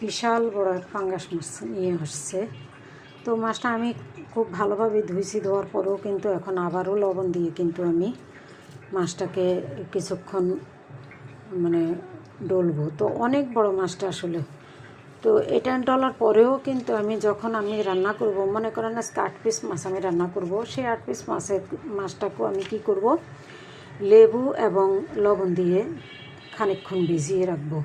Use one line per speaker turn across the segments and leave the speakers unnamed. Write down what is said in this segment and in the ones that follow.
বিশাল বড় এক পাঙ্গাস মাছ নিয়ে আসছে। তো মাছটা আমি খুব ভালোভাবে ধুইছি, ধোয়ার পরেও কিন্তু এখন আবারও লবণ দিয়ে কিন্তু আমি মাছটাকে কিছুক্ষণ মানে ডলবো। তো অনেক বড় মাছটা আসলে। তো এটা ডলার পরেও কিন্তু আমি যখন আমি রান্না করব, মনে করেন আজকে 8 পিস মাছ আমি রান্না করব, সেই 8 পিস মাছটাকেও আমি কি করব, লেবু এবং লবণ দিয়ে খানিকক্ষণ ভিজিয়ে রাখবো।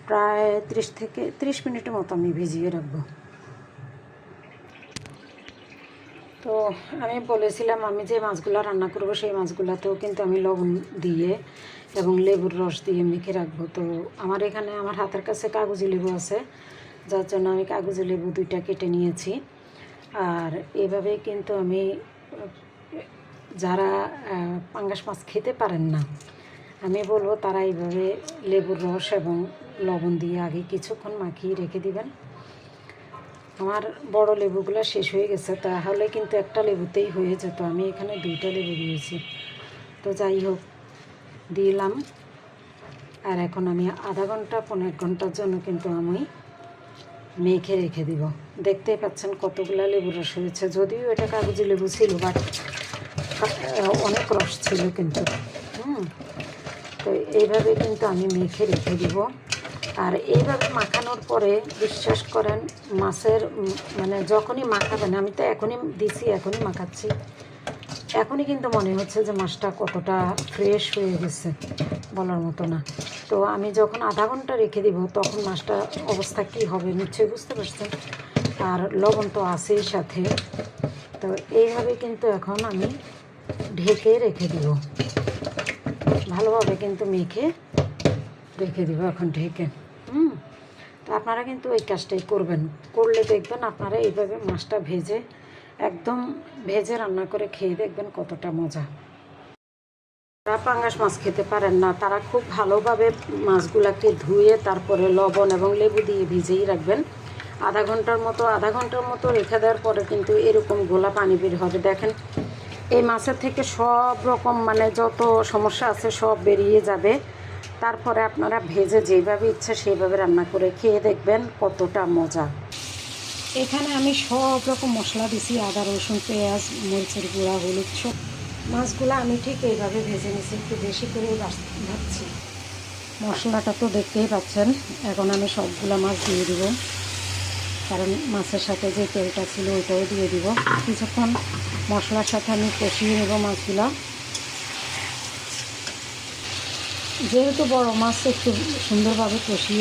প্রায় 30 থেকে 30 মিনিটের মতো আমি ভিজিয়ে রাখবো। তো আমি বলেছিলাম আমি যে মাছগুলো রান্না করব সেই মাছগুলোতেও কিন্তু আমি লবণ দিয়ে এবং লেবুর রস দিয়ে মেখে রাখবো। তো আমার এখানে আমার হাতের কাছে কাগজি লেবু আছে, যার জন্য আমি কাগজি লেবু 2টা কেটে নিয়েছি। আর এভাবেই কিন্তু আমি যারা পাঙ্গাস মাছ খেতে পারেন না, আমি বলবো তারা এইভাবে লেবুর রস এবং লবণ দিয়ে আগে কিছুক্ষণ মাখিয়ে রেখে দিবেন। আমার বড় লেবুগুলো শেষ হয়ে গেছে, তাহলে কিন্তু একটা লেবুতেই হয়ে যেত, আমি এখানে 2টা লেবু দিয়েছি। তো যাই হোক, দিলাম। আর এখন আমি আধা ঘন্টা 15 ঘন্টার জন্য কিন্তু আমি মেখে রেখে দিব। দেখতেই পাচ্ছেন কতগুলো লেবুর রস হয়েছে, যদিও এটা কাগজি লেবু ছিল, বাট অনেক রস ছিল কিন্তু। তো এইভাবে কিন্তু আমি মেখে রেখে দিব। আর এইভাবে মাখানোর পরে বিশ্বাস করেন মাছের মানে যখনই মাখাবেন, আমি তো এখনই দিছি, এখনই মাখাচ্ছি, এখনই কিন্তু মনে হচ্ছে যে মাছটা কতটা ফ্রেশ হয়ে গেছে, বলার মতো না। তো আমি যখন আধা ঘন্টা রেখে দিব তখন মাছটা অবস্থা কী হবে নিশ্চয়ই বুঝতে পারছেন। আর লবণ তো আছেই সাথে। তো এইভাবে কিন্তু এখন আমি ঢেকে রেখে দিব, ভালোভাবে কিন্তু মেখে রেখে দিব এখন ঢেকে। তো আপনারা কিন্তু ওই কাজটাই করবেন, করলে দেখবেন আপনারা এইভাবে মাছটা ভেজে একদম ভেজে রান্না করে খেয়ে দেখবেন কতটা মজা। যারা পাঙ্গাস মাছ খেতে পারেন না তারা খুব ভালোভাবে মাছগুলোকে ধুয়ে তারপরে লবণ এবং লেবু দিয়ে ভিজেই রাখবেন আধা ঘন্টার মতো রেখে দেওয়ার পরে কিন্তু এরকম গোলা পানি বের হবে। দেখেন এই মাছের থেকে সব রকম মানে যত সমস্যা আছে সব বেরিয়ে যাবে। তারপরে আপনারা ভেজে যেভাবে ইচ্ছা সেইভাবে রান্না করে খেয়ে দেখবেন কতটা মজা। এখানে আমি সব রকম মশলা দিছি, আদা রসুন পেঁয়াজ মরিচের গুঁড়া হলুদ সব। মাছগুলো আমি ঠিক এইভাবে ভেজে নিছি, একটু বেশি করে ভাজছি। মশলাটা তো দেখতেই পাচ্ছেন। এখন আমি সবগুলো মাছ দিয়ে দিব, কারণ মাছের সাথে যে তেলটা ছিল ওইটাও দিয়ে দিব। কিছুক্ষণ মশলার সাথে আমি কষিয়ে নেব মাছগুলো। যেহেতু বড় মাছ একটু সুন্দরভাবে কষিয়ে